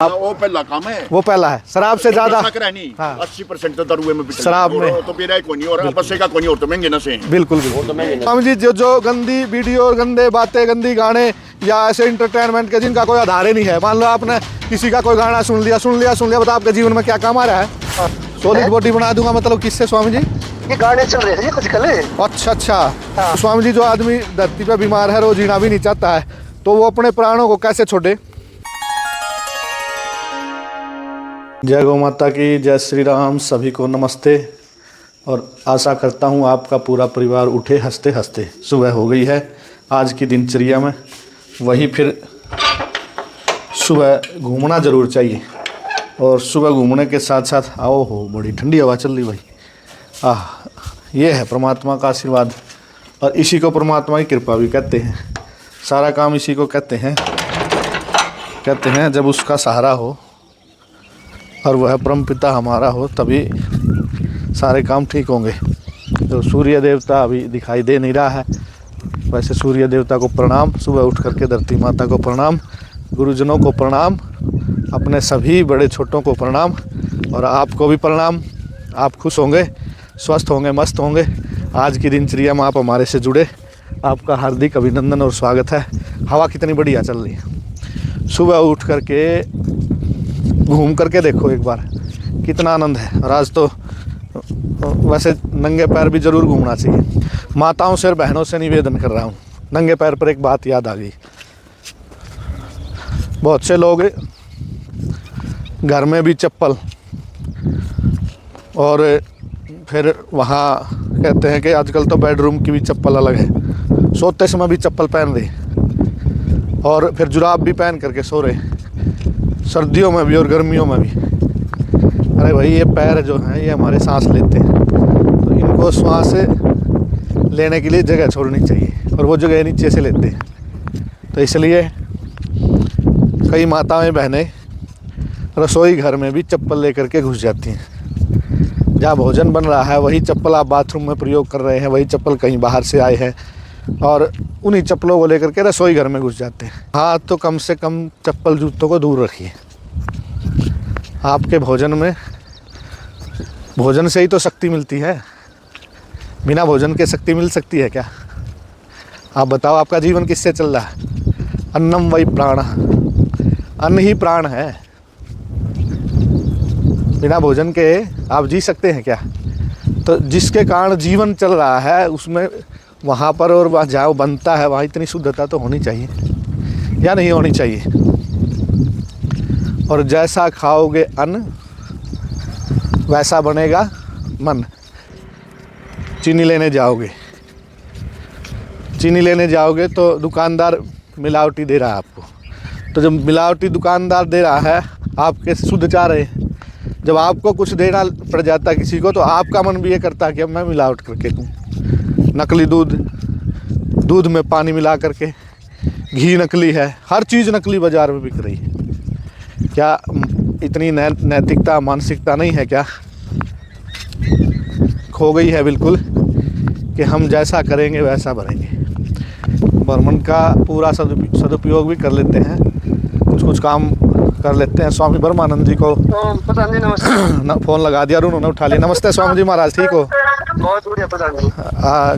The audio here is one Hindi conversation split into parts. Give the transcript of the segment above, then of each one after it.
वो पहला काम है, वो पहला है। शराब से ज्यादा हाँ। 80% तो दारू में शराब में तो पीरा कोई नहीं और बसे का कोई नहीं और तो महंगे नशे हैं। बिल्कुल स्वामी जी, जो गंदी वीडियो, गंदे बातें, गंदी गाने या ऐसे इंटरटेनमेंट के जिनका कोई आधार ही नहीं है, मान लो आपने किसी का कोई गाना सुन लिया, बताओ आपके जीवन में क्या काम आ रहा है? सॉलिड बॉडी बना दूंगा मतलब किससे स्वामी जी? ये गाने चल रहे थे आजकल। अच्छा तो स्वामी जी, जो आदमी धरती पे बीमार है, रोज जीना भी नहीं चाहता है, तो वो अपने प्राणों को कैसे छोड़े? जय गौ माता की, जय श्री राम। सभी को नमस्ते और आशा करता हूँ आपका पूरा परिवार उठे हंसते हंसते। सुबह हो गई है आज की दिनचर्या में, वही फिर सुबह घूमना ज़रूर चाहिए और सुबह घूमने के साथ साथ आओ हो बड़ी ठंडी हवा चल रही भाई। ये है परमात्मा का आशीर्वाद और इसी को परमात्मा की कृपा भी कहते हैं। सारा काम इसी को कहते हैं जब उसका सहारा हो और वह परम पिता हमारा हो, तभी सारे काम ठीक होंगे। तो सूर्य देवता अभी दिखाई दे नहीं रहा है, वैसे सूर्य देवता को प्रणाम, सुबह उठ करके धरती माता को प्रणाम, गुरुजनों को प्रणाम, अपने सभी बड़े छोटों को प्रणाम और आपको भी प्रणाम। आप खुश होंगे, स्वस्थ होंगे, मस्त होंगे। आज की दिनचर्या में आप हमारे से जुड़े, आपका हार्दिक अभिनंदन और स्वागत है। हवा कितनी बढ़िया चल रही है, सुबह उठ करके घूम करके देखो एक बार, कितना आनंद है। और आज तो वैसे नंगे पैर भी ज़रूर घूमना चाहिए। माताओं से और बहनों से निवेदन कर रहा हूँ, नंगे पैर पर एक बात याद आ गई। बहुत से लोग घर में भी चप्पल और फिर वहाँ कहते हैं कि आजकल तो बेडरूम की भी चप्पल अलग है, सोते समय भी चप्पल पहन रहे और फिर जुराब भी पहन करके सो रहे, सर्दियों में भी और गर्मियों में भी। अरे भाई, ये पैर जो हैं ये हमारे सांस लेते हैं, तो इनको सांस लेने के लिए जगह छोड़नी चाहिए और वो जगह नीचे से लेते हैं। तो इसलिए कई माताएं बहनें रसोई घर में भी चप्पल लेकर के घुस जाती हैं। जहाँ भोजन बन रहा है वही चप्पल आप बाथरूम में प्रयोग कर रहे हैं, वही चप्पल कहीं बाहर से आए हैं और उन्हीं चप्पलों को लेकर के रसोई घर में घुस जाते हैं। हाँ, तो कम से कम चप्पल जूतों को दूर रखिए। आपके भोजन से ही तो शक्ति मिलती है, बिना भोजन के शक्ति मिल सकती है क्या? आप बताओ, आपका जीवन किससे चल रहा है? अन्नम वही प्राण, अन्न ही प्राण है। बिना भोजन के आप जी सकते हैं क्या? तो जिसके कारण जीवन चल रहा है उसमें वहाँ पर और वहाँ जहाँ बनता है वहाँ इतनी शुद्धता तो होनी चाहिए या नहीं होनी चाहिए? और जैसा खाओगे अन्न वैसा बनेगा मन। चीनी लेने जाओगे तो दुकानदार मिलावटी दे रहा है आपको, तो जब मिलावटी दुकानदार दे रहा है आपके शुद्ध चाह रहे हैं, जब आपको कुछ देना पड़ जाता है किसी को तो आपका मन भी ये करता है कि अब मैं मिलावट करके दूँ। नकली दूध में पानी मिला करके, घी नकली है, हर चीज़ नकली बाज़ार में बिक रही है। क्या इतनी नैतिकता, मानसिकता नहीं है क्या? खो गई है बिल्कुल कि हम जैसा करेंगे वैसा भरेंगे। ब्रह्मांड का पूरा सदुपयोग भी कर लेते हैं, कुछ काम कर लेते हैं। स्वामी ब्रह्मानंद जी को प्रधान जी नमस्ते। फ़ोन लगा दिया और उन्होंने उठा लिया। नमस्ते स्वामी जी महाराज, ठीक हो? बहुत बढ़िया प्रधान जी।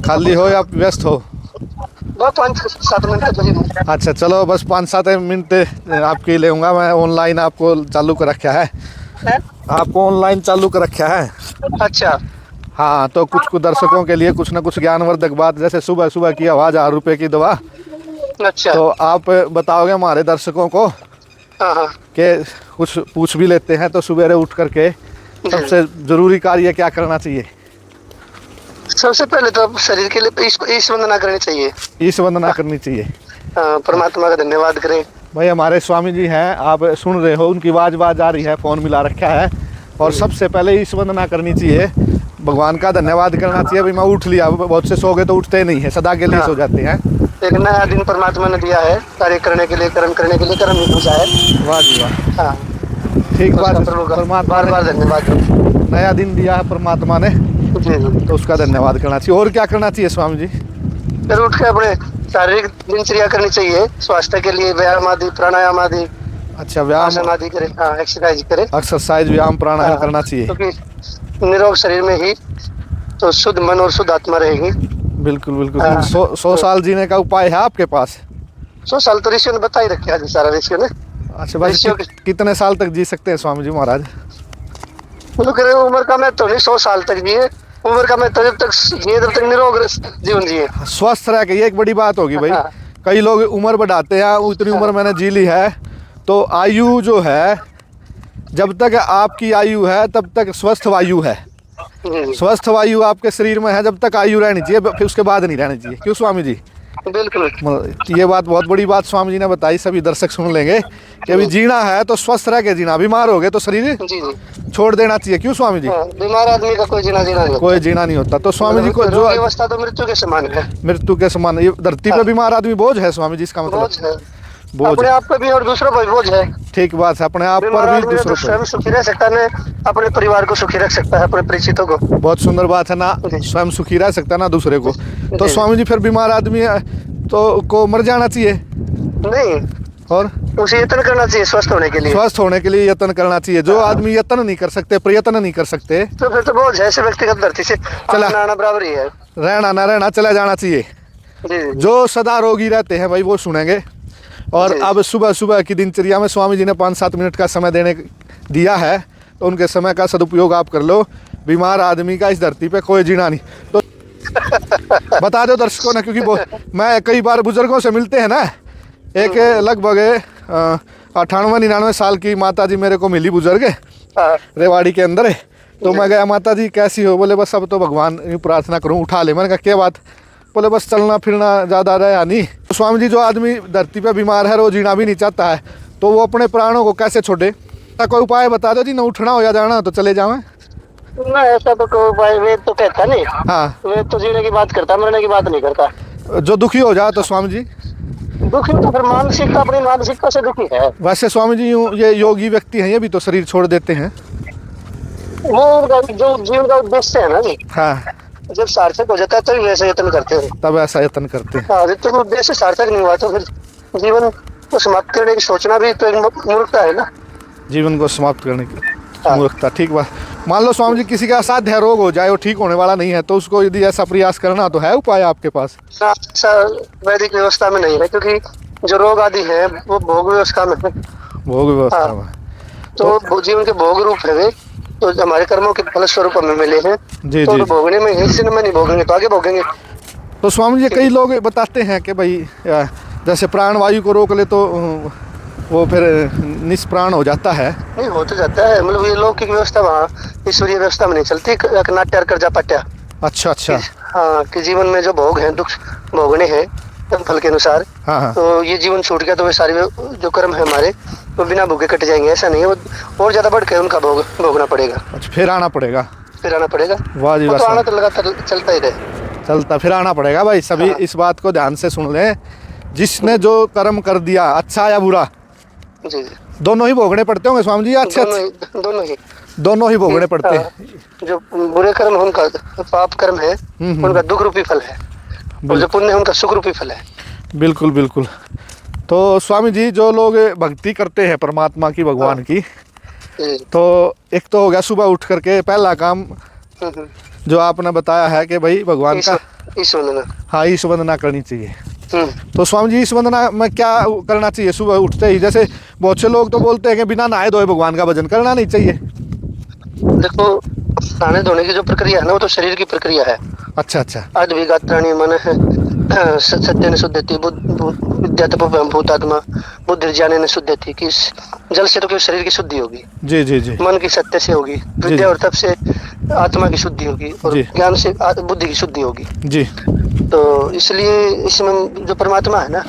खाली हो या व्यस्त हो? 5-7 मिनट। अच्छा चलो, बस 5-7 मिनट आपके लेऊंगा मैं। ऑनलाइन आपको चालू कर रखा है, आपको ऑनलाइन चालू कर रखा है। अच्छा हाँ, तो कुछ दर्शकों के लिए कुछ ना कुछ ज्ञानवर्धक बात, जैसे सुबह सुबह की आवाज़ 1000 रुपये की दवा। अच्छा, तो आप बताओगे हमारे दर्शकों को कि कुछ पूछ भी लेते हैं, तो सुबह उठ करके सबसे ज़रूरी कार्य क्या करना चाहिए? सबसे पहले तो शरीर के लिए ईश वंदना करनी चाहिए। ईश वंदना करनी चाहिए। परमात्मा का धन्यवाद करें। भाई, हमारे स्वामी जी हैं, आप सुन रहे हो, उनकी आवाज़ आ रही है, फ़ोन मिला रखा है। और सबसे पहले ईश वंदना करनी चाहिए, भगवान का धन्यवाद करना चाहिए। भाई मैं उठ लिया, बहुत से सो गए तो उठते नहीं है, सदा के लिए सो जाते हैं। एक नया दिन परमात्मा ने दिया है, कार्य करने के लिए, कर्म करने के लिए, कर्म ही पूछा है। वाह जी वाह, हाँ, ठीक बात। परमात्मा बार धन्यवाद। नया दिन दिया है परमात्मा ने, तो उसका धन्यवाद करना चाहिए। और क्या करना चाहिए स्वामी जी? फिर उठ के अपने शारीरिक दिनचर्या करनी चाहिए, स्वास्थ्य के लिए व्यायाम आदि, प्राणायाम आदि। अच्छा, व्यायाम, आसन आदि करे, हाँ एक्सरसाइज करे, एक्सरसाइज, व्यायाम, प्राणायाम करना चाहिए। क्योंकि निरोग शरीर में ही तो शुद्ध मन और शुद्ध आत्मा रहेगी। बिल्कुल बिल्कुल। हाँ। 100 साल जीने का उपाय है आपके पास? 100 साल तो ऋषियों ने बता ही रखे आज सारा ऋषियों ने। अच्छा, बस ऋषियों कितने साल तक जी सकते हैं स्वामी जी महाराज? बोलो कह रहे उम्र का मैं तो नहीं 100 साल तक जिए, उम्र का मैं तो जब तक जिए तब तक निरोग जीवन जिए। स्वस्थ रह के, ये एक बड़ी बात होगी भाई। हाँ। कई लोग उम्र बढ़ाते हैं, उतनी उम्र मैंने जी ली है, तो आयु जो है, जब तक आपकी आयु है तब तक स्वस्थ वायु है। स्वस्थ वायु आपके शरीर में है, जब तक आयु रहनी चाहिए, फिर उसके बाद नहीं रहनी चाहिए। क्यों स्वामी जी? बिल्कुल। ये बात बहुत बड़ी बात स्वामी जी ने बताई, सभी दर्शक सुन लेंगे कि अभी जीना है तो स्वस्थ रह के जीना, बीमार हो गए तो शरीर जी जी छोड़ देना चाहिए। क्यों स्वामी जी? हाँ, बीमार आदमी का कोई जीना नहीं कोई जीना नहीं होता। तो स्वामी जी को जो रोगी अवस्था तो मृत्यु के समान है। मृत्यु के समान, ये धरती पे बीमार आदमी बोझ है स्वामी जी, इसका मतलब बोझ है, बोझ अपने आप पे भी और दूसरों पर भी बोझ है। ठीक बात है, अपने आप बीमार पर भी आदमी दूसरों तो पर। स्वयं सुखी रह सकता है, अपने परिवार को सुखी रख सकता है, अपने परिचितों को। बहुत सुंदर बात है ना, स्वयं सुखी रह सकता है ना दूसरे को। तो स्वामी जी फिर बीमार आदमी तो को मर जाना चाहिए नहीं, और उसे यत्न करना चाहिए स्वस्थ होने के लिए। स्वस्थ होने के लिए यत्न करना चाहिए। जो आदमी यत्न नहीं कर सकते, प्रयत्न नहीं कर सकते, तो फिर तो बोझ है, ऐसे व्यक्तिगत धरती से चला आना बराबर ही है। रहना ना रहना, चला जाना चाहिए। जी जो सदा रोगी रहते हैं भाई वो सुनेंगे। और अब सुबह सुबह की दिनचर्या में स्वामी जी ने 5-7 मिनट का समय देने दिया है, तो उनके समय का सदुपयोग आप कर लो। बीमार आदमी का इस धरती पे कोई जीना नहीं। तो बता दो दर्शकों ने, क्योंकि मैं कई बार बुजुर्गों से मिलते हैं ना, एक लगभग 98-99 साल की माता जी मेरे को मिली, बुजुर्ग हाँ। रेवाड़ी के अंदर। तो मैं गया, माता जी कैसी हो? बोले बस अब तो भगवान प्रार्थना करूँ उठा ले। मैंने कहा क्या बात? बोले बस चलना फिरना ज़्यादा रहा नहीं। तो स्वामी जी, जो आदमी धरती पे बीमार है, वो जीना भी नहीं चाहता है, तो वो अपने प्राणों को कैसे छोड़े? कोई उपाय बता दो जी, ना उठना हो या जाना तो चले जाओ। ना ऐसा तो कोई उपाय वेद तो कहता नहीं। हाँ, वेद तो जीने की बात करता, मरने की बात नहीं करता। जो दुखी हो जाए तो स्वामी जी? दुखी तो फिर मानसिकता, अपनी मानसिकता से दुखी है। वैसे स्वामी जी यूँ ये योगी व्यक्ति हैं, ये भी तो शरीर छोड़ देते हैं। वो उनका जो जीवन का उद्देश्य है ना जी, हाँ, जब सार्थक हो जाता है तो वैसे यत्न करते हैं। तब ऐसा यत्न करते हैं। हाँ, जब तक उद्देश्य सार्थक नहीं हुआ तो फिर जीवन को समाप्त करने की सोचना भी तो एक मूर्खता है ना। जीवन को समाप्त करने की मूर्खता, ठीक बात। मान लो स्वामी जी किसी का असाध्य रोग हो जाए, वो ठीक होने वाला नहीं है, तो उसको यदि ऐसा प्रयास करना तो है उपाय आपके पास? ऐसा वैदिक व्यवस्था में नहीं है, क्योंकि जो रोग आदि है वो भोग व्यवस्था में है। भोग व्यवस्था में। तो जीवन के भोग रूप है वे, तो हमारे कर्मों के फल स्वरूप हमें मिले हैं। जी तो जी। भोगने में है, इसी में नहीं भोगेंगे तो आगे भोगेंगे। तो स्वामी जी कई लोग बताते हैं कि भाई जैसे प्राणवायु को रोक ले तो वो फिर निष्प्राण हो जाता है। नहीं हो तो जाता है, मतलब ये लौकिक व्यवस्था वहाँ ईश्वरीय व्यवस्था में नहीं चलती। नाट्य कर जा पाट्या। अच्छा अच्छा। हाँ, कि जीवन में जो भोग हैं, दुख भोगने हैं फल के अनुसार। हाँ हाँ। तो ये जीवन छूट गया तो वे सारे जो कर्म है हमारे वो बिना भोगे कट जाएंगे, ऐसा नहीं है। वो और ज्यादा बढ़ के उनका भोगना पड़ेगा। अच्छा, फिर आना पड़ेगा? फिर आना पड़ेगा। वाह जी वाह। तो आना तो लगातार चलता ही रहे, चलता फिर आना पड़ेगा भाई। सभी हाँ। इस बात को ध्यान से सुन लें, जिसने जो कर्म कर दिया, अच्छा या बुरा, जी जी, दोनों ही भोगने पड़ते होंगे स्वामी जी? अच्छे दोनों ही भोगने पड़ते हैं। जो बुरे कर्म है उनका पाप कर्म है, उनका दुख रूपी फल है, और जो पुण्य है उनका सुख रूपी फल है। बिल्कुल बिल्कुल। तो स्वामी जी, जो लोग भक्ति करते हैं परमात्मा की, भगवान की, तो एक तो हो गया सुबह उठ करके पहला काम जो आपने बताया है कि भाई भगवान का ईश वंदना। हाँ, ईश वंदना करनी चाहिए। तो स्वामी जी, ईश वंदना में क्या करना चाहिए सुबह उठते ही? जैसे बहुत से लोग तो बोलते हैं कि बिना नहाए धोए भगवान का भजन करना नहीं चाहिए। देखो, नहाने धोने की जो प्रक्रिया है ना, वो तो शरीर की प्रक्रिया है। अच्छा अच्छा। आद्विगात्राणि मन है सत्येन शुद्धति विद्या तपोभ्याम भूतात्मा बुद्धि ज्ञानेन शुद्धति। कि जल से तो केवल शरीर की शुद्धि होगी, जी जी जी। मन की सत्य से होगी, विद्या और तप से आत्मा की शुद्धि होगी, और ज्ञान से बुद्धि की शुद्धि होगी जी। तो इसलिए इसमें जो परमात्मा है ना,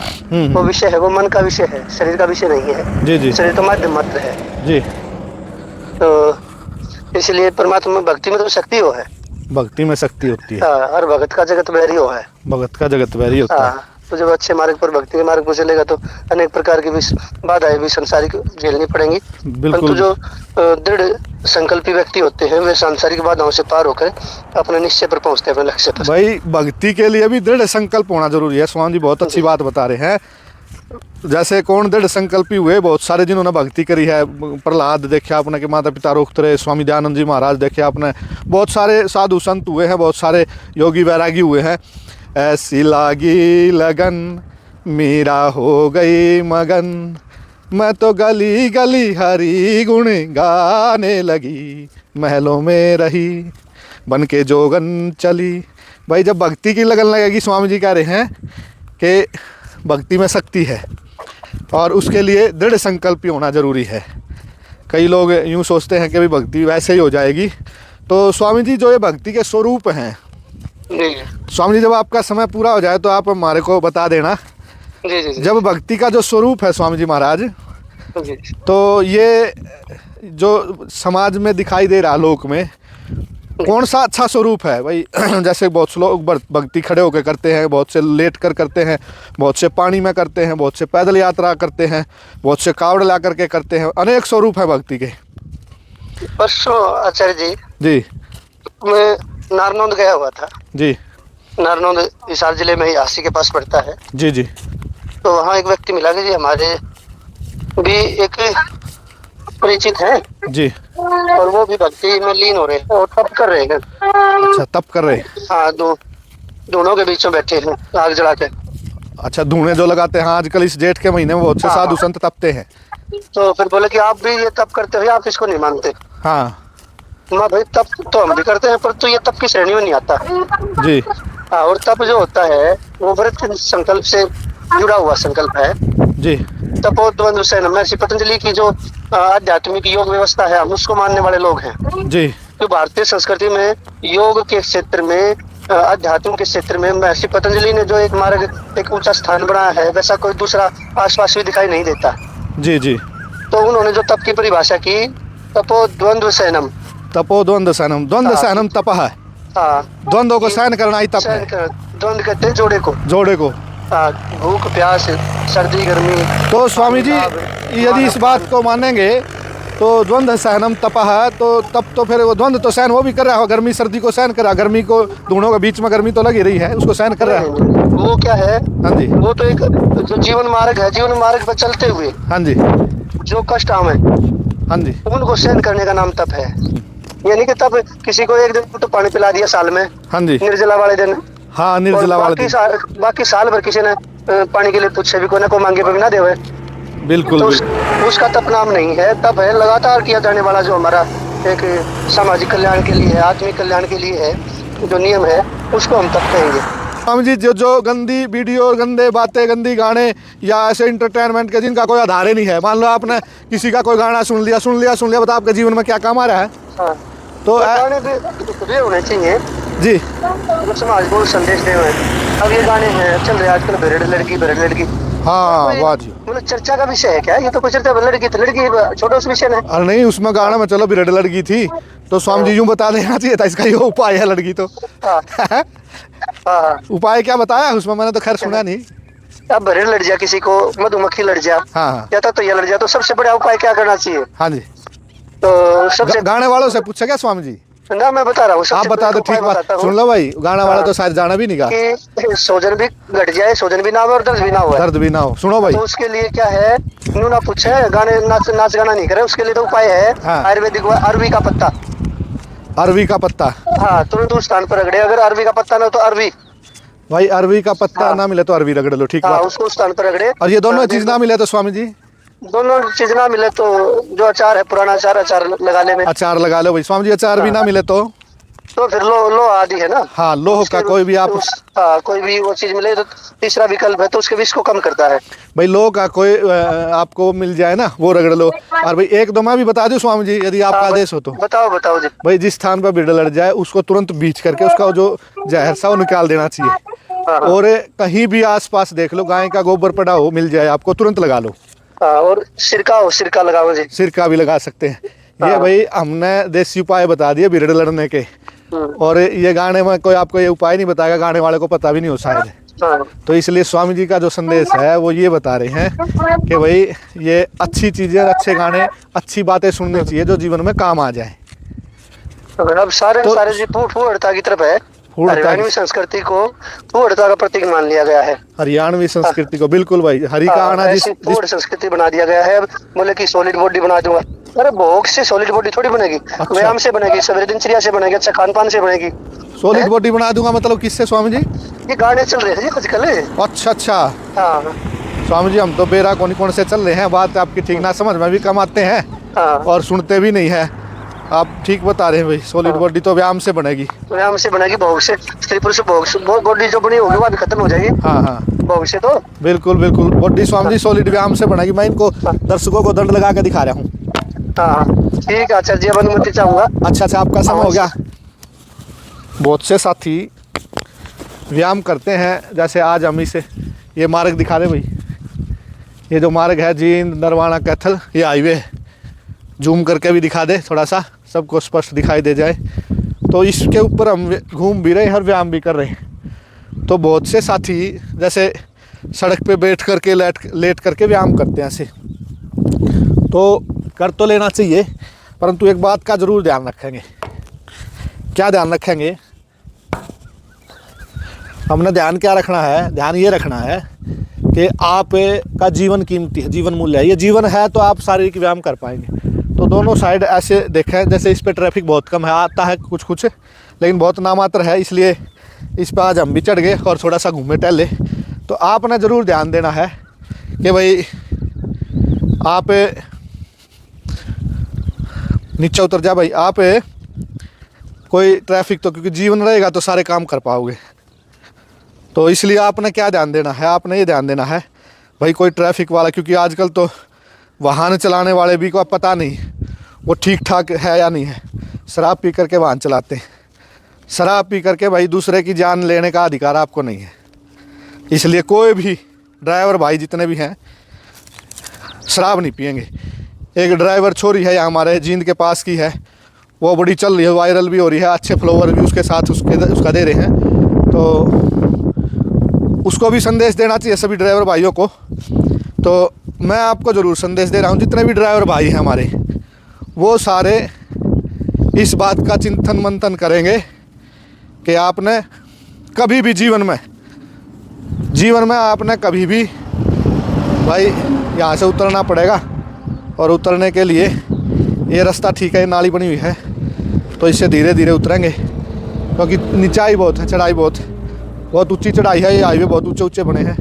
वो विषय है, वो मन का विषय है, शरीर का विषय नहीं है। जी जी। शरीर तो माध्यम मात्र है जी। तो इसलिए परमात्मा भक्ति में तो शक्ति हो है। भक्ति में शक्ति होती है। हाँ, और भगत का जगत वैरी हो है। भगत का जगत वैरी होता है। हाँ, तो जब अच्छे मार्ग पर, भक्ति के मार्ग पर चलेगा तो अनेक प्रकार की भी बाधाएं भी सांसारिक झेलनी पड़ेंगी। परंतु जो दृढ़ संकल्पी व्यक्ति होते हैं, वे सांसारिक बाधाओं से पार होकर अपने निश्चय पर पहुंचते हैं, अपने लक्ष्य पर। भाई भक्ति के लिए भी दृढ़ संकल्प होना जरूरी है। स्वामी जी बहुत अच्छी बात बता रहे हैं। जैसे कौन दृढ़ संकल्पी हुए बहुत सारे जिन्होंने भक्ति करी है, प्रहलाद देखे आपने कि माता पिता रोकते रहे, स्वामी दयानंद जी महाराज देखे आपने, बहुत सारे साधु संत हुए हैं, बहुत सारे योगी वैरागी हुए हैं। ऐसी लागी लगन मीरा हो गई मगन, मैं तो गली गली हरी गुण गाने लगी, महलों में रही बन के जोगन चली। भाई जब भक्ति की लगन लगेगी, स्वामी जी कह रहे हैं कि भक्ति में शक्ति है और उसके लिए दृढ़ संकल्पी होना ज़रूरी है। कई लोग यूँ सोचते हैं कि भाई भक्ति वैसे ही हो जाएगी। तो स्वामी जी जो ये भक्ति के स्वरूप हैं, स्वामी जी जब आपका समय पूरा हो जाए तो आप हमारे को बता देना। जी। जब भक्ति का जो स्वरूप है स्वामी जी महाराज, जी। तो ये जो समाज में दिखाई दे रहा लोक में, कौन सा अच्छा स्वरूप है भाई? जैसे बहुत से लोग भक्ति खड़े होकर करते हैं, बहुत से लेट कर करते हैं, बहुत से पानी में करते हैं, बहुत से पैदल यात्रा करते हैं, बहुत से कावड़ ला करके करते हैं, अनेक स्वरूप है भक्ति के। परसों आचार्य जी मैं नारनौंद गया हुआ था जी। नारनौंद हिसार जिले में ही आसी के पास पड़ता है जी। तो वहाँ एक व्यक्ति मिला कि जी हमारे भी एक परिचित हैं जी, और वो भी भक्ति में लीन हो रहे हैं और तप कर रहे हैं। अच्छा, तप कर रहे हैं? हाँ, दोनों के बीच में बैठे हैं आग जला के। अच्छा, धुएं जो लगाते हैं आजकल इस जेठ के महीने में बहुत से साधु संत तपते हैं। तो फिर बोले कि आप भी ये तप करते हो, आप इसको नहीं मानते? हाँ। माँ भाई तप तो हम भी करते हैं, पर तो ये तप की श्रेणी में नहीं आता जी। हाँ, और तप जो होता है वो व्रत संकल्प से जुड़ा हुआ संकल्प है जी। तपोद्वंद्व से महर्षि पतंजलि की जो आध्यात्मिक योग व्यवस्था है, हम उसको मानने वाले लोग हैं जी। तो भारतीय संस्कृति में योग के क्षेत्र में, अध्यात्म के क्षेत्र में महर्षि पतंजलि ने जो एक मार्ग, एक ऊंचा स्थान बनाया है, वैसा कोई दूसरा आसपास भी दिखाई नहीं देता। जी। तो उन्होंने जो तप की परिभाषा की, तपोद्वंद्व सहनम। तपोद्वंद्व सहनम, द्वंद्व सहनम तप है। हाँ, द्वंद्व को सहन करना ही तप है। द्वंद्व कहते हैं जोड़े को। भूख प्यास, सर्दी गर्मी। तो स्वामी जी यदि इस बात को मानेंगे तो द्वंद्व सहनम तप है, तो तब तो फिर वो द्वंद्व तो सहन वो भी कर रहा हो, गर्मी सर्दी को सहन कर रहा, गर्मी को दोनों के बीच में गर्मी तो लगी रही है, उसको सहन कर रहा है। वो क्या है? हाँ जी। वो तो एक जो जीवन मार्ग है, जीवन मार्ग पर चलते हुए हाँ जी जो कष्ट आवे, हाँ जी, उनको सहन करने का नाम तप है। यानी कि तब किसी को एक दिन तो पानी पिला दिया साल में, हाँ जी, निर्जला वाले दिन। हाँ, निर्जला वाले दिन। बाकी साल भर किसी ने पानी के लिए पूछे भी कोई मांगे पे भी ना देवे। बिल्कुल, तो उसका तप नाम नहीं है, तप है लगातार किया जाने वाला जो हमारा एक सामाजिक कल्याण के लिए है, आत्मिक कल्याण के लिए है, जो नियम है, उसको हम तप कहेंगे। स्वामी जी जो गंदी वीडियो, गंदे बातें, गंदी गाने या ऐसे इंटरटेनमेंट के जिनका कोई आधार ही नहीं है, मान लो आपने किसी का कोई गाना सुन लिया, बता आपके जीवन में क्या काम आ रहा है? हाँ, तो गाने भी होने चाहिए जी, जो समाज को संदेश दे हुए। अब ये गाने हैं चल रहे आजकल, बेरड़ लड़की। हाँ, वाह जी। मतलब चर्चा का विषय है क्या ये? तो कुछ चर्चा लड़की छोटा उस विषय है। अरे नहीं, उसमें गाना में चलो बिरड़ लड़की थी तो स्वामी जी यूं बता देना चाहिए था, इसका ये उपाय है लड़की तो। हाँ। उपाय क्या बताया उसमें? मैंने तो खैर सुना नहीं। अब बेरड़ लड़ जा, किसी को मधुमक्खी लड़ जा, हाँ, या तो ये लड़ जा, तो सबसे बड़ा उपाय क्या करना चाहिए? हाँ जी। तो सबसे गाने वालों से पूछा क्या स्वामी जी? ना, मैं बता रहा हूँ। आप बता दो, ठीक बात सुन लो भाई। गाना वाला तो शायद जाना भी नहीं गा कि सोजन भी घट जाए, सोजन भी ना हो और दर्द भी ना हो। सुनो भाई, तो उसके लिए क्या है, ना पूछे गाने नाच गाना नहीं करे, उसके लिए तो उपाय है आयुर्वेदिक अरवी का पत्ता। अरवी का पत्ता? हाँ, तुरंत उस स्थान पर रगड़े। अगर अरवी का पत्ता ना तो अरवी, भाई अरवी का पत्ता ना मिले तो अरवी रगड़ लो, ठीक बात। उसको उस स्थान पर रगड़े। और ये दोनों चीज ना मिले तो स्वामी जी? दोनों चीज ना मिले तो जो अचार है, पुराना अचार लगा ले। अचार लगा लो भाई स्वामी जी। अचार भी ना मिले तो फिर लोह आदि है ना। हाँ, लोह का कोई भी आप कोई भी वो चीज मिले तो तीसरा विकल्प है, तो उसके विष को कम करता है भाई। लोह का कोई आपको मिल जाए ना, वो रगड़ लो। और भाई एक दो मैं भी बता दूं स्वामी जी, यदि आपका आदेश हो तो। बताओ जी। भाई जिस स्थान पर बिरड़ लड़ जाए उसको तुरंत बीच करके उसका जो जहर सा वो निकाल देना चाहिए। और कहीं भी आसपास देख लो, गाय का गोबर पड़ा हो मिल जाए आपको, तुरंत लगा लो। और सिरका लगाओ जी। सिरका भी लगा सकते हैं। ये भाई हमने देसी उपाय बता दिए बिरड़ लड़ने के, और ये गाने में कोई आपको ये उपाय नहीं बताएगा, गाने वाले को पता भी नहीं हो शायद। तो इसलिए स्वामी जी का जो संदेश है वो ये बता रहे हैं कि भाई ये अच्छी चीजें, अच्छे गाने, अच्छी बातें सुननी चाहिए जो जीवन में काम आ जाए। अब सारे जी फूटता की तरफ है। हरियाणवी संस्कृति को पूर्णता का प्रतीक मान लिया गया है। हरियाणवी संस्कृति को बिल्कुल भाई, हरि का आना ऐसी पूर्ण संस्कृति बना दिया गया है। बोले कि सॉलिड बॉडी बना दूंगा, अरे भोग से सॉलिड बॉडी थोड़ी बनेगी, व्यायाम से बनेगी, सवेरे दिनचर्या से बनेगी, अच्छा खान पान से बनेगी। सॉलिड बॉडी बना दूंगा मतलब किससे स्वामी जी? ये गाने चल रहे हैं जी आजकल। अच्छा अच्छा हाँ स्वामी जी, हम तो बेरा कौन से चल रहे हैं, बात आपकी ठीक ना समझ में भी कम आते हैं हाँ। और सुनते भी नहीं है। आप ठीक बता रहे हैं भाई, सॉलिड बॉडी तो व्यायाम से बनेगी। व्यायाम से बनेगी, भोग से, स्त्री पुरुष भोग से बॉडी जो बनी होगी वो भी खत्म हो जाएगी। हाँ हाँ भोग से तो बिल्कुल बिल्कुल, बॉडी स्वामी जी सॉलिड व्यायाम से बनेगी। मैं इनको दर्शकों को दंड लगा के दिखा रहा हूँ। हाँ ठीक है आचार्य जी, अब अनुमति चाहूंगा। अच्छा आपका समय हो गया। बहुत से साथी व्यायाम करते हैं, जैसे आज हम इसे ये मार्ग दिखा रहे भाई, ये जो मार्ग है जींद नरवाना कैथल, ये हाईवे है। जूम करके भी दिखा दे थोड़ा सा, सबको स्पष्ट दिखाई दे जाए। तो इसके ऊपर हम घूम भी रहे हैं और व्यायाम भी कर रहे हैं। तो बहुत से साथी जैसे सड़क पे बैठ करके लेट करके व्यायाम करते हैं ऐसे, तो कर तो लेना चाहिए, परंतु एक बात का ज़रूर ध्यान रखेंगे। क्या ध्यान रखेंगे? हमने ध्यान क्या रखना है? ध्यान ये रखना है कि आप का जीवन कीमती है, जीवन मूल्य है। ये जीवन है तो आप शारीरिक व्यायाम कर पाएंगे। तो दोनों साइड ऐसे देखें, जैसे इस पे ट्रैफिक बहुत कम है, आता है कुछ लेकिन बहुत नामात्र है, इसलिए इस पर आज हम भी चढ़ गए और थोड़ा सा घूमे टहले। तो आपने ज़रूर ध्यान देना है कि भाई आप नीचे उतर जा भाई, आप कोई ट्रैफिक तो, क्योंकि जीवन रहेगा तो सारे काम कर पाओगे। तो इसलिए आपने क्या ध्यान देना है? आपने ये ध्यान देना है भाई कोई ट्रैफिक वाला, क्योंकि आजकल तो वाहन चलाने वाले भी को पता नहीं वो ठीक ठाक है या नहीं है, शराब पी करके वाहन चलाते हैं। शराब पी करके भाई दूसरे की जान लेने का अधिकार आपको नहीं है। इसलिए कोई भी ड्राइवर भाई जितने भी हैं शराब नहीं पिएंगे। एक ड्राइवर छोरी है हमारे जींद के पास की है, वो बड़ी चल रही है, वायरल भी हो रही है, अच्छे फॉलोवर भी उसके साथ उसका दे रहे हैं। तो उसको भी संदेश देना चाहिए सभी ड्राइवर भाइयों को। तो मैं आपको ज़रूर संदेश दे रहा हूँ, जितने भी ड्राइवर भाई हैं हमारे, वो सारे इस बात का चिंतन मंथन करेंगे कि आपने कभी भी जीवन में आपने कभी भी भाई यहाँ से उतरना पड़ेगा। और उतरने के लिए ये रास्ता ठीक है, ये नाली बनी हुई है, तो इससे धीरे धीरे उतरेंगे, क्योंकि नीचाई बहुत है, चढ़ाई बहुत ऊंची चढ़ाई है। ये हाईवे बहुत ऊंचे ऊंचे बने हैं।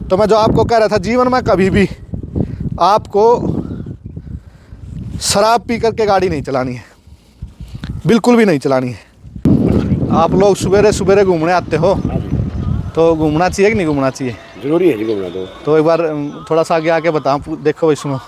तो मैं जो आपको कह रहा था, जीवन में कभी भी आपको शराब पी करके गाड़ी नहीं चलानी है, बिल्कुल भी नहीं चलानी है। आप लोग सवेरे घूमने आते हो, तो घूमना चाहिए कि नहीं घूमना चाहिए? जरूरी है जी घूमना। तो एक बार थोड़ा सा आगे आके बताओ। देखो भाई सुनो,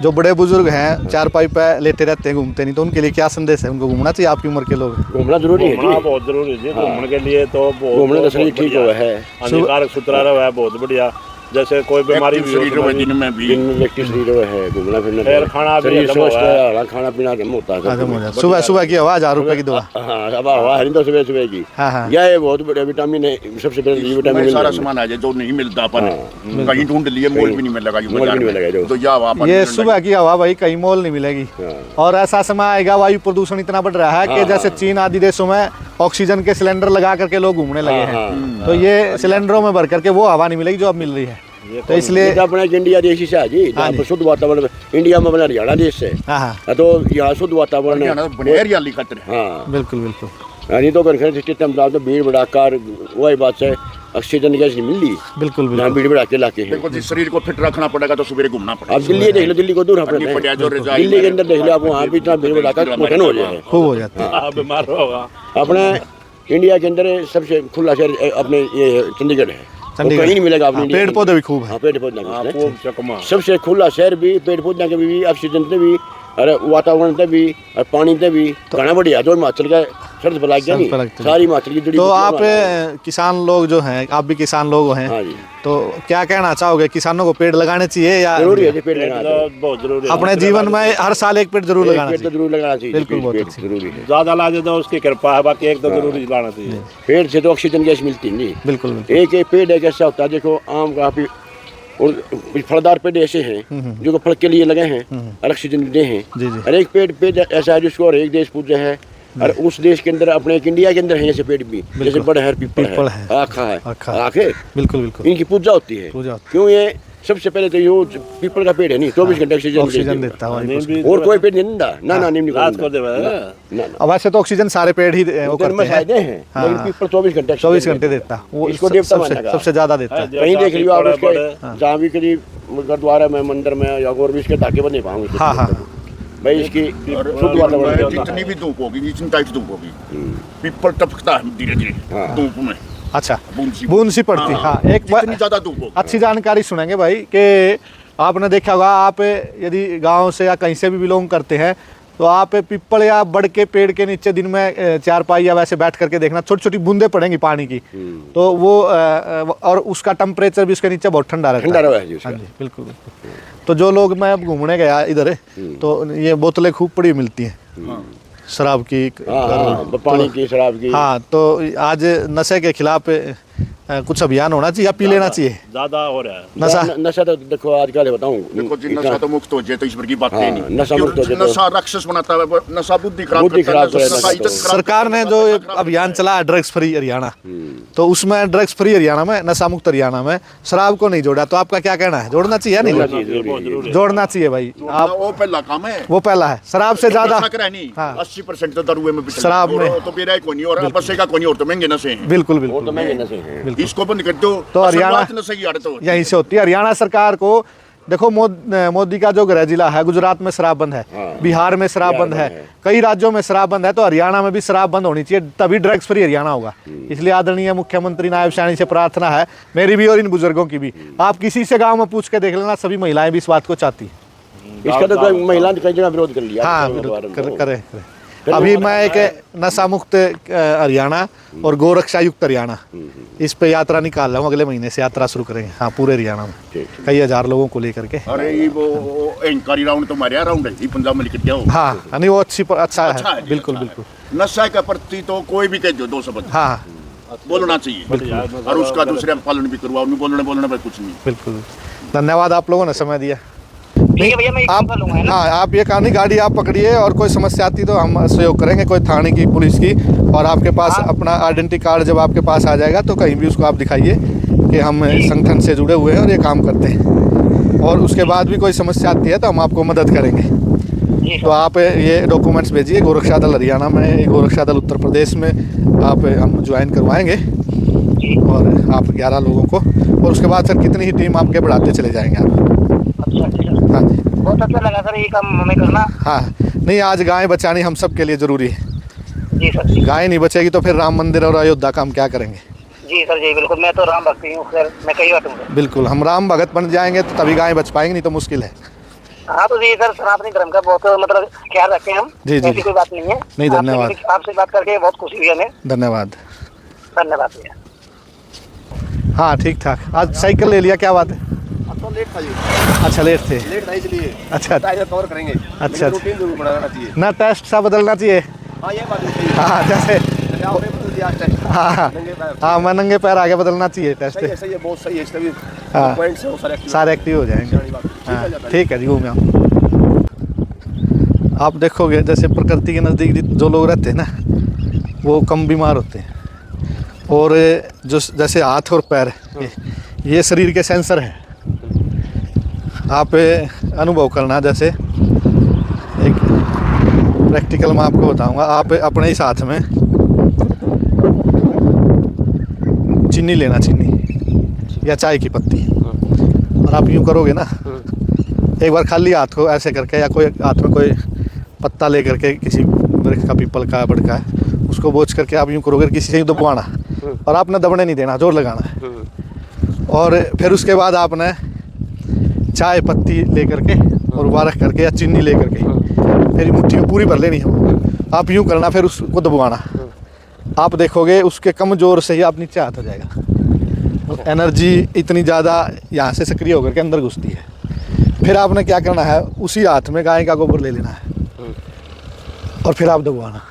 जो बड़े बुजुर्ग हैं चारपाई पे लेटे रहते हैं, घूमते नहीं, तो उनके लिए क्या संदेश है? उनको घूमना चाहिए? आपकी उम्र के लोग घूमना जरूरी है जी, बहुत जरूरी है। घूमने के लिए तो घूमने का शरीर ठीक हुआ है, हानिकारक सुथरा रहा है, बहुत बढ़िया। जैसे कोई बीमारी भी शरीर में दिन में भी व्यक्ति शरीर है, घूमना फिरना, फिर खाना शरीर स्वस्थ है, खाना पीना हजम होता है। सुबह की हवा 1000 रुपए की दवा। हाँ अब हवा है नहीं तो सुबह की। हाँ। यह बहुत बढ़िया विटामिन है, सबसे पहले विटामिन सारा सामान आ जाए जो नहीं मिलता अपन कहीं ढूंढ लिए, मोल भी नहीं मिलेगा तो ये सुबह की हवा भाई कहीं मोल नहीं मिलेगी। और ऐसा समय आएगा वायु प्रदूषण इतना बढ़ रहा है कि जैसे चीन आदि देशों में ऑक्सीजन के सिलेंडर लगा करके लोग घूमने लगे हैं, तो ये सिलेंडरों में भर करके वो हवा नहीं मिलेगी जो अब मिल रही है। तो इसलिए अपना इंडिया देश से है जी, शुद्ध वातावरण इंडिया में बना हरियाणा देश से, तो यहाँ शुद्ध वातावरण है। हाँ बिल्कुल बिल्कुल। नहीं तो तो भीड़ भड़ाकार वही बात से ऑक्सीजन गैस नहीं मिलती। बिल्कुल भीड़ भड़ाके इलाके हैं। देखो शरीर को फिट रखना पड़ेगा तो सुबह घूमना पड़ेगा। अब दिल्ली देख लो, दिल्ली को दूर है, दिल्ली के अंदर देख लो आप, वहाँ भी इतना भीड़ भड़ाका कठिन हो जाए, खूब हो जाता है, बीमार होगा। अपने इंडिया के अंदर सबसे खुला शहर अपने ये चंडीगढ़ है, कहीं नहीं मिलेगा अपने। पेड़ पौधे भी खूब है, पेड़ पौधे सबसे खुला शहर भी, पेड़ पौधे के भी, ऑक्सीजन से भी, अरे वातावरण से भी, और पानी से भी घना बढ़िया। जो हिमाचल का शर्त बना गया नहीं, सारी हिमाचल की जुड़ी। तो आप किसान लोग जो हैं, आप भी किसान लोग हैं, हाँ जी, तो क्या कहना चाहोगे? किसानों को पेड़ लगाने चाहिए या जरूरी है? पेड़ लगाना बहुत जरूरी है। अपने जीवन में हर साल एक पेड़ जरूर लगाना चाहिए। जरूर लगाना चाहिए, बिल्कुल, बहुत जरूरी है। ज्यादा लाजे तो उसकी कृपा है, बाकी एक तो जरूरी लाना चाहिए। पेड़ से तो ऑक्सीजन गैस मिलती नहीं। बिल्कुल। एक पेड़ एक ऐसा होता है, देखो आम का और फलदार पेड़ ऐसे हैं जो फल के लिए लगे हैं और ऑक्सीजन देते हैं। और एक पेड़ ऐसा है जिसको और एक देश पूजा है और उस देश के अंदर अपने एक इंडिया के अंदर है जैसे पेड़ भी, जैसे बड़े हर पीपल है, आखा है, आखे, बिल्कुल बिल्कुल इनकी पूजा होती है। क्यों? ये सबसे पहले तो ये पीपल का पेड़ है नहीं, 24 घंटे ऑक्सीजन देता है, और कोई पेड़ नहीं देता ना, नीम अब वैसे तो ऑक्सीजन सारे पेड़ ही वो करते हैं, लेकिन पीपल 24 घंटे देता, वो इसको देवता माना गया, सबसे ज्यादा देता है। कहीं देख लियो आप उसके जहाँ भी कभी गुरुद्वारा में, मंदिर में या और भी इसके ताके बने पाऊंगे। हाँ हाँ भाई इसकी शुद्ध वातावरण, जितनी भी धूप होगी, जितनी टाइट धूप होगी, पीपल टपकता है धीरे धीरे धूप में। अच्छा, बूंद सी पड़ती। हाँ, एक जितनी ज्यादा धूप होगी। अच्छी जानकारी सुनेंगे भाई कि आपने देखा होगा, आप यदि गांव से या कहीं से भी बिलोंग करते हैं तो आप पीपल या बड़ के पेड़ के नीचे दिन में चारपाई या वैसे बैठ करके देखना, छोटी छोटी बूंदें पड़ेंगी पानी की, तो वो और उसका टेम्परेचर भी उसके नीचे बहुत ठंडा रहता है। हाँ जी, बिल्कुल बिल्कुल। तो जो लोग, मैं अब घूमने गया इधर, तो ये बोतलें खूब पड़ी मिलती हैं शराब की, पानी की, शराब की। हाँ, तो आज नशे के खिलाफ कुछ अभियान होना चाहिए या पी लेना चाहिए? ज्यादा हो रहा है नशा तो देखो आजकल बताऊं, देखो जी, नशा तो मुक्त हो जाए तो ईश्वर की बात है नहीं। नशा मुक्त हो जाए, नशा राक्षस बनाता है, नशा बुद्धि खराब करता है। सरकार ने जो अभियान चलाया ड्रग्स फ्री हरियाणा, तो उसमें ड्रग्स फ्री हरियाणा में, नशा मुक्त हरियाणा में शराब को नहीं जोड़ा, तो आपका क्या कहना है? जोड़ना चाहिए या नहीं? जोड़ना चाहिए भाई। आप वो पहला काम है, वो पहला है। शराब से ज्यादा 80% तो दारू में, शराब में तो पीरा कोई नहीं, और बसेगा कोई नहीं, और तो महंगे नशे हैं। बिल्कुल बिल्कुल, तो महंगे नशे हैं, इसको बंद कर दो तो हरियाणा यहीं से होती है। हरियाणा सरकार को देखो, मोदी का जो गृह जिला है, गुजरात में शराब बंद है, बिहार में शराब बंद है, कई राज्यों में शराब बंद है, तो हरियाणा में भी शराब बंद होनी चाहिए, तभी ड्रग्स फ्री हरियाणा होगा। इसलिए आदरणीय मुख्यमंत्री नायब सैनी से प्रार्थना है, मेरी भी और इन बुजुर्गों की भी, आप किसी से गाँव में पूछ के देख लेना, सभी महिलाएं भी इस बात को चाहती है। इसका तो महिला कई जगह विरोध कर लिया। हाँ, करे। अभी मैं एक नशा मुक्त हरियाणा और गोरक्षा युक्त हरियाणा, इस पे यात्रा निकाल रहा हूँ, अगले महीने से यात्रा शुरू करेंगे। हाँ, पूरे हरियाणा में कई हजार लोगों को लेकर के। अरे ये वो एंकारी राउंड तो हमारे राउंड है, पंजाब में लिख जाओ। हाँ, नहीं वो अच्छा है, बिल्कुल बिल्कुल। नशा के प्रति तो कोई भी कह दो 2 शब्द, हाँ बोलना चाहिए, और उसका दूसरे पालन भी करवाओ, बोलने पर कुछ नहीं। बिल्कुल, धन्यवाद, आप लोगों ने समय दिया। भैया मैं आप, हाँ, आप ये कहानी गाड़ी आप पकड़िए, और कोई समस्या आती तो हम सहयोग करेंगे, कोई थाने की, पुलिस की, और आपके पास अपना आइडेंटिटी कार्ड जब आपके पास आ जाएगा तो कहीं भी उसको आप दिखाइए कि हम संगठन से जुड़े हुए हैं और ये काम करते हैं, और उसके बाद भी कोई समस्या आती है तो हम आपको मदद करेंगे। तो आप ये डॉक्यूमेंट्स भेजिए। गोरक्षा दल हरियाणा में, गोरक्षा दल उत्तर प्रदेश में आप हम ज्वाइन करवाएंगे, और आप 11 लोगों को, और उसके बाद फिर कितनी ही टीम आपके बढ़ाते चले जाएंगे आप। हाँ जी, बहुत अच्छा लगा सर ये काम हमें करना। हाँ, नहीं, आज गाय बचानी हम सब के लिए जरूरी है। जी सर, गाय नहीं बचेगी तो फिर राम मंदिर और अयोध्या का हम क्या करेंगे? जी सर, जी बिल्कुल, मैं तो राम भक्त हूँ सर, मैं कई बात हूँ। बिल्कुल, हम राम भगत बन जाएंगे तो तभी गाय बच पाएंगे, नहीं तो मुश्किल है। हाँ, तो जी सर, सनातनी धर्म का बहुत मतलब ख्याल रखते हैं हम। जी जी, ऐसी कोई बात नहीं है। नहीं, धन्यवाद, आपसे बात करके बहुत खुशी हुई हमें। धन्यवाद। धन्यवाद भैया। हाँ, ठीक ठाक। आज साइकिल ले लिया, क्या बात है? तो लेट था जी, अच्छा, लेट थे, लेट था इसलिए। अच्छा टाइम कवर करेंगे। अच्छा, रूटीन जरूर बनाना चाहिए ना, टेस्ट सा बदलना चाहिए। हाँ, ये बात है। हाँ, जैसे आपने बदल दिया टेस्ट। हाँ हाँ, मैं नंगे पैर आगे बदलना चाहिए टेस्ट। सही है, बहुत सही है, इसमें भी हाँ, पॉइंट्स हैं सारे एक्टिव हो जाएंगे। हाँ, ठीक है जी, घूम आओ। आप देखोगे जैसे प्रकृति के नज़दीक जो लोग रहते हैं ना, वो कम बीमार होते हैं, और जो जैसे हाथ और पैर, ये शरीर के सेंसर हैं। आप अनुभव करना, जैसे एक प्रैक्टिकल मैं आपको बताऊंगा। आप अपने इस हाथ में चीनी लेना, चीनी या चाय की पत्ती, और आप यूँ करोगे ना, एक बार खाली हाथ को ऐसे करके, या कोई हाथ में कोई पत्ता ले करके, किसी वृक्ष का, पीपल का, बड़ का, उसको बोझ करके आप यूँ करोगे, किसी से यूँ दबाना, और आपने दबने नहीं देना, जोर लगाना है। और फिर उसके बाद आपने चाय पत्ती ले करके और बारख करके या चीनी ले करके फिर मुट्ठी में पूरी भर लेनी है। आप यूँ करना, फिर उसको दबाना, आप देखोगे उसके कम जोर से ही आप नीचे हाथ हो जाएगा। एनर्जी इतनी ज़्यादा यहाँ से सक्रिय होकर के अंदर घुसती है। फिर आपने क्या करना है, उसी हाथ में गाय का गोबर ले लेना है, और फिर आप दबाना।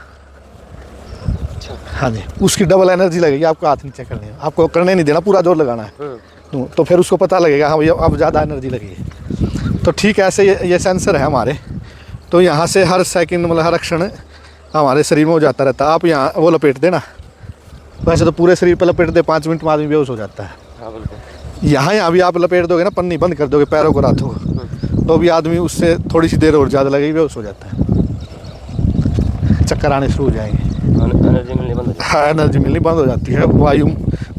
हाँ जी, उसकी डबल एनर्जी लगेगी, आपको हाथ नीचे करने है, आपको करने नहीं देना, पूरा जोर लगाना है। तो फिर उसको पता लगेगा, हाँ भैया अब ज़्यादा एनर्जी लगी है। तो ठीक ऐसे ये सेंसर है हमारे, तो यहाँ से हर सेकंड, मतलब हर क्षण हमारे शरीर में हो जाता रहता है। आप यहाँ वो लपेट देना, वैसे तो पूरे शरीर पर लपेट दे 5 मिनट में आदमी बेहोश हो जाता है। हाँ बिल्कुल। यहाँ भी आप लपेट दोगे ना, पन्नी बंद कर दोगे पैरों को रातों को, तो भी आदमी उससे थोड़ी सी देर और ज़्यादा लगेगी बेहोश हो जाता है, चक्कर आने शुरू हो जाएंगे, एनर्जी मिलनी बंद हो जाती हाँ एनर्जी मिलनी बंद हो जाती है, वायु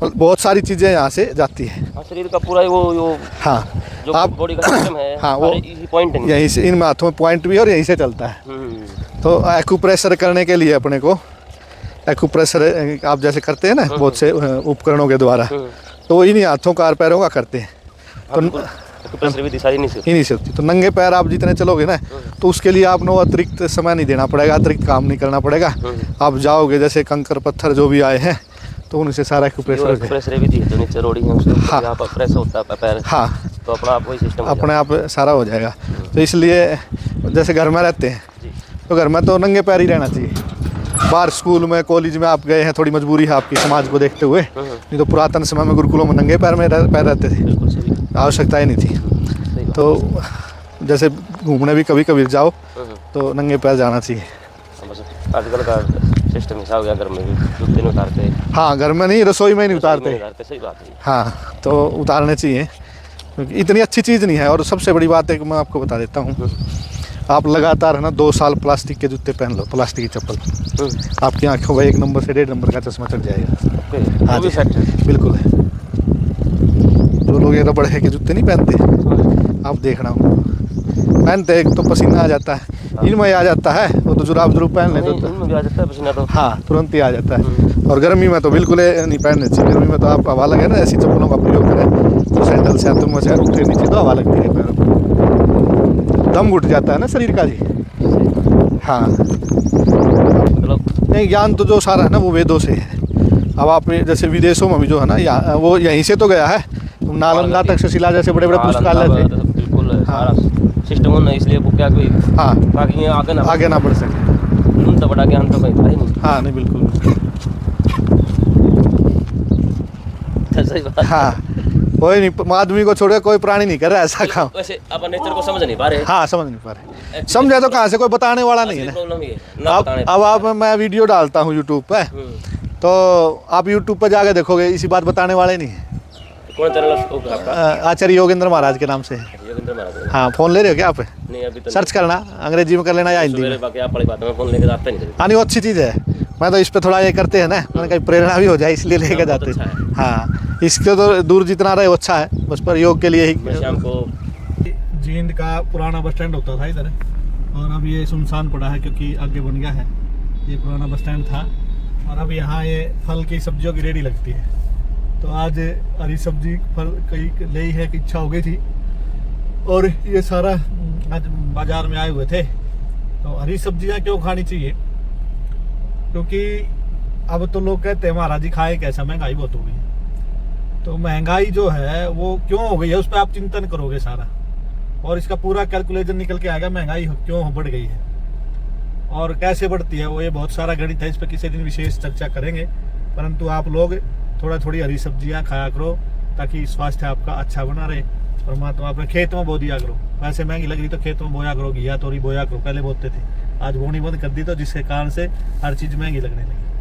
बहुत सारी चीज़ें यहाँ से जाती है। है। शरीर का पूरा वो हाँ जो आप बॉडी का सिस्टम है, हाँ वो पॉइंट है यहीं से, इन हाथों में पॉइंट भी है और यहीं से चलता है। तो एक्यूप्रेशर करने के लिए अपने को एक्यूप्रेशर आप जैसे करते हैं ना बहुत से उपकरणों के द्वारा, तो वो इन्हीं हाथों का पैरों का करते हैं। तो इन्हीं से होती। तो नंगे पैर आप जितने चलोगे ना, तो उसके लिए आपको अतिरिक्त समय नहीं देना पड़ेगा, अतिरिक्त काम नहीं करना पड़ेगा। आप जाओगे जैसे कंकर पत्थर जो भी आए हैं, तो उनसे सारा एक्यूप्रेशर भी दिए, तो नीचे रोड़ी है उसके ऊपर हाँ। यहाँ पर प्रेस होता है पैर, हाँ तो अपना आप वही सिस्टम अपने आप सारा हो जाएगा। तो इसलिए जैसे घर में रहते हैं तो घर में तो नंगे पैर ही रहना चाहिए। बाहर स्कूल में कॉलेज में आप गए हैं, थोड़ी मजबूरी है आपकी समाज को देखते हुए, नहीं तो पुरातन समय में गुरुकुलों में नंगे पैर में पैर रहते थे, आवश्यकता ही नहीं थी। तो जैसे घूमने भी कभी कभी जाओ तो नंगे पैर जाना चाहिए। आजकल का सिस्टम ऐसा हो गया, घर में भी जूते नहीं उतारते। हाँ घर में नहीं, रसोई में नहीं उतारते। सही बात है। हाँ तो उतारने चाहिए, क्योंकि इतनी अच्छी चीज़ नहीं है। और सबसे बड़ी बात है कि मैं आपको बता देता हूँ, आप लगातार है ना 2 साल प्लास्टिक के जूते पहन लो, प्लास्टिक की चप्पल, आपकी आंखों का 1 नंबर से 1.5 नंबर का चश्मा चढ़ जाएगा। हाँ जी बिल्कुल है। जो लोग ये रबड़ है के जूते नहीं पहनते, आप देखना पहनते, एक तो पसीना आ जाता है, इनमें आ जाता है, वो तो जुराब पहन ले तो इनमें भी आ जाता है पसीना तो। हाँ तुरंत ही आ जाता है। और गर्मी में तो बिल्कुल नहीं पहनने चाहिए। गर्मी में तो आप हवा लगे ना, ऐसी चप्पलों का प्रयोग करें तो सैंडल से तुम से उठे नीचे तो हवा लगती है पैरों को, दम घुट जाता है ना शरीर का जी। हाँ नहीं, ज्ञान तो जो सारा है ना वो वेदों से है। अब आप जैसे विदेशों में भी जो है ना, वो यहीं से तो गया है। नालंदा तक्षशिला जैसे बड़े बड़े पुस्तकालय थे, बिल्कुल सारा सिस्टम होना, इसलिए वो क्या कोई हाँ ताकि आगे ना बढ़ सके। तो बड़ा ज्ञान तो कहीं था ही नहीं। हाँ नहीं बिल्कुल सही बात। हाँ कोई नहीं, आदमी को छोड़े कोई प्राणी नहीं कर रहा ऐसा काम। वैसे अपन नेचर को समझ नहीं पा रहे। हाँ समझ नहीं पा रहे, समझे तो कहाँ से, कोई बताने वाला नहीं है ना। अब आप मैं वीडियो डालता हूँ यूट्यूब पे, तो आप यूट्यूब पे जाके देखोगे, इसी बात बताने वाले नहीं है। कौन चैनल? आचार्य योगेंद्र महाराज के नाम से है। योगेंद्र महाराज। हाँ फ़ोन ले रहे हो क्या आप? नहीं अभी तो सर्च करना, अंग्रेजी में कर लेना या हिंदी में। बाकी आप बड़ी बात है, फोन लेके जाते नहीं। हाँ नहीं वो अच्छी चीज़ है, मैं तो इस पर थोड़ा ये करते हैं ना, मैंने कहीं प्रेरणा भी हो जाए इसलिए लेके जाते हैं। हाँ इसके तो दूर जितना रहे वो अच्छा है, बस पर योग के लिए ही। शाम को जींद का पुराना बस स्टैंड होता था इधर, और अब ये सुनसान पड़ा है क्योंकि आगे बन गया है। ये पुराना बस स्टैंड था, और अब यहाँ ये फल की सब्जियों की रेडी लगती है। तो आज हरी सब्जी फल कई ले है कि इच्छा हो गई थी, और ये सारा आज बाजार में आए हुए थे। तो हरी सब्जियाँ क्यों खानी चाहिए? क्योंकि अब तो लोग कहते हैं महाराज जी खाए कैसा, महंगाई बहुत हो गई है। तो महंगाई जो है वो क्यों हो गई है, उस पर आप चिंतन करोगे सारा, और इसका पूरा कैलकुलेशन निकल के आएगा महंगाई क्यों बढ़ गई है और कैसे बढ़ती है। वो ये बहुत सारा गणित है, इस पर किसी दिन विशेष चर्चा करेंगे। परंतु आप लोग थोड़ी हरी सब्जियां खाया करो ताकि स्वास्थ्य आपका अच्छा बना रहे। परमात्मा अपने खेत में बो दिया करो, वैसे महंगी लग रही तो खेत में बोया करो, घिया तोरी बोया करो, पहले बोते थे, आज बोनी बंद कर दी तो जिसके कारण से हर चीज़ महंगी लगने लगी।